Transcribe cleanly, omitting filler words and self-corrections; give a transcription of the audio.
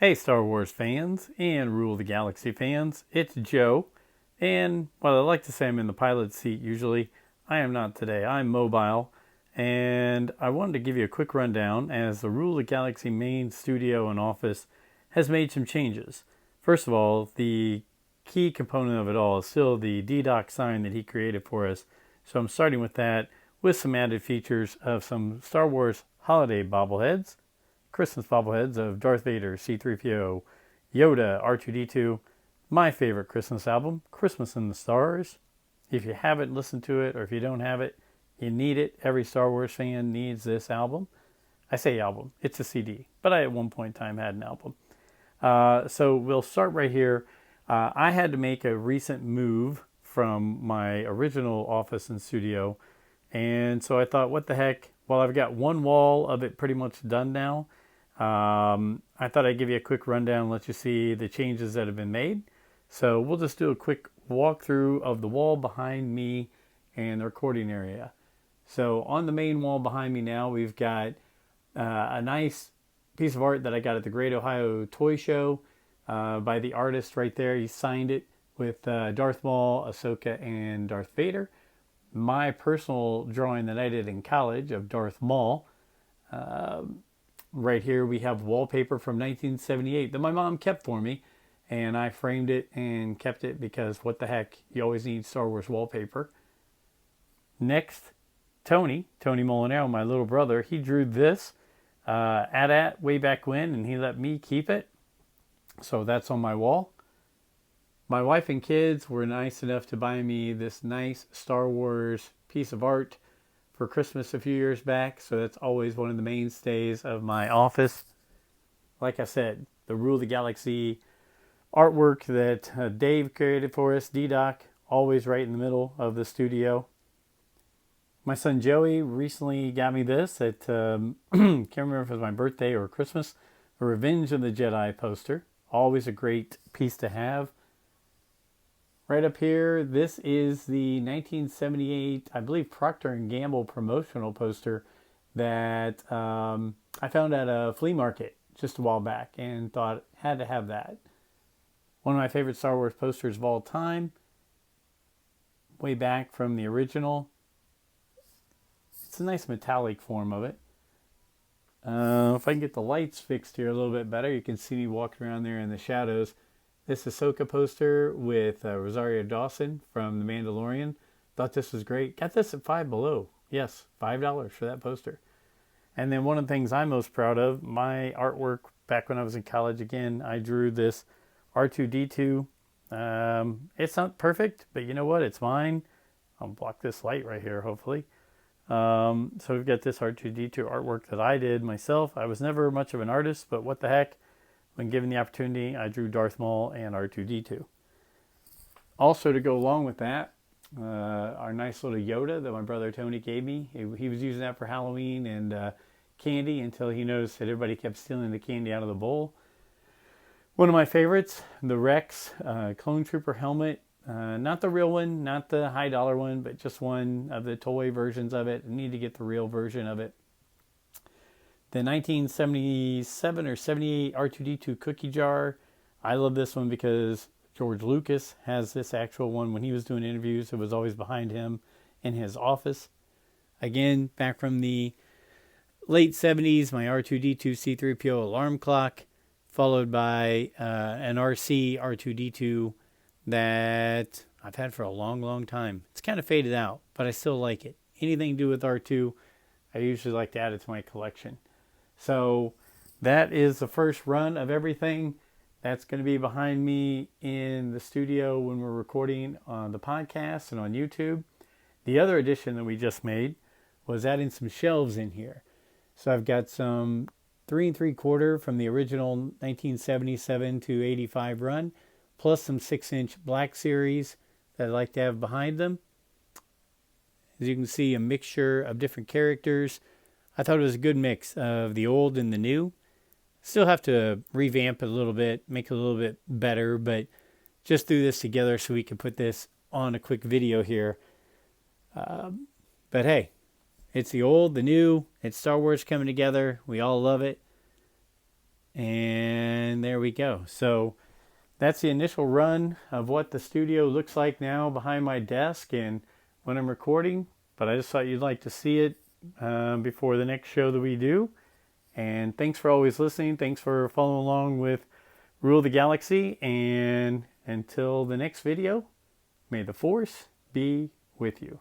Hey, Star Wars fans and Rule the Galaxy fans, it's Joe. And while I like to say I'm in the pilot seat usually, I am not today. I'm mobile. And I wanted to give you a quick rundown as the Rule the Galaxy main studio and office has made some changes. First of all, the key component of it all is still the DDoC sign that he created for us. So I'm starting with that with some added features of some Star Wars holiday bobbleheads. Christmas bobbleheads of Darth Vader, C-3PO, Yoda, R2-D2, my favorite Christmas album, Christmas in the Stars. If you haven't listened to it or if you don't have it, you need it. Every Star Wars fan needs this album. I say album, it's a CD, but I at one point in time had an album. So we'll start right here. I had to make a recent move from my original office and studio, and so I thought, what the heck? Well, I've got one wall of it pretty much done now. I thought I'd give you a quick rundown and let you see the changes that have been made. So we'll just do a quick walkthrough of the wall behind me and the recording area. So on the main wall behind me now, we've got a nice piece of art that I got at the Great Ohio Toy Show by the artist right there. He signed it with Darth Maul, Ahsoka, and Darth Vader. My personal drawing that I did in college of Darth Maul. Right here we have wallpaper from 1978 that my mom kept for me, and I framed it and kept it because what the heck, you always need Star Wars wallpaper. Next, Tony Molinaro, my little brother, he drew this at way back when, and he let me keep it. So that's on my wall. My wife and kids were nice enough to buy me this nice Star Wars piece of art for Christmas a few years back, so that's always one of the mainstays of my office. Like I said, the Rule the Galaxy artwork that Dave created for us, D-Doc, always right in the middle of the studio. My son Joey recently got me this at, can't remember if it was my birthday or Christmas, a Revenge of the Jedi poster. Always a great piece to have. Right up here, this is the 1978, I believe, Procter & Gamble promotional poster that I found at a flea market just a while back and thought had to have that. One of my favorite Star Wars posters of all time, way back from the original. It's a nice metallic form of it. If I can get the lights fixed here a little bit better, you can see me walking around there in the shadows. This Ahsoka poster with Rosario Dawson from The Mandalorian. Thought this was great. Got this at Five Below. Yes, $5 for that poster. And then one of the things I'm most proud of, my artwork back when I was in college again, I drew this R2-D2. It's not perfect, but you know what? It's mine. I'll block this light right here, hopefully. So we've got this R2-D2 artwork that I did myself. I was never much of an artist, but what the heck? When given the opportunity, I drew Darth Maul and R2-D2. Also, to go along with that, our nice little Yoda that my brother Tony gave me. He was using that for Halloween and candy until he noticed that everybody kept stealing the candy out of the bowl. One of my favorites, the Rex Clone Trooper helmet. Not the real one, not the high dollar one, but just one of the toy versions of it. I need to get the real version of it. The 1977 or 78 R2-D2 cookie jar. I love this one because George Lucas has this actual one. When he was doing interviews, it was always behind him in his office. Again, back from the late 70s, my R2-D2 C-3PO alarm clock, followed by an RC R2-D2 that I've had for a long, long time. It's kind of faded out, but I still like it. Anything to do with R2, I usually like to add it to my collection. So that is the first run of everything. That's going to be behind me in the studio when we're recording on the podcast and on YouTube. The other addition that we just made was adding some shelves in here. So I've got some 3 3/4 from the original 1977 to 85 run, plus some 6-inch Black Series that I like to have behind them. As you can see, a mixture of different characters. I thought it was a good mix of the old and the new. Still have to revamp it a little bit, make it a little bit better, but just do this together so we can put this on a quick video here. But hey, it's the old, the new, it's Star Wars coming together. We all love it. And there we we go. So that's the initial run of what the studio looks like now behind my desk and when I'm recording. But I just thought you'd like to see it before the next show that we do. And thanks for always listening. Thanks for following along with Rule the Galaxy. And until the next video, may the Force be with you.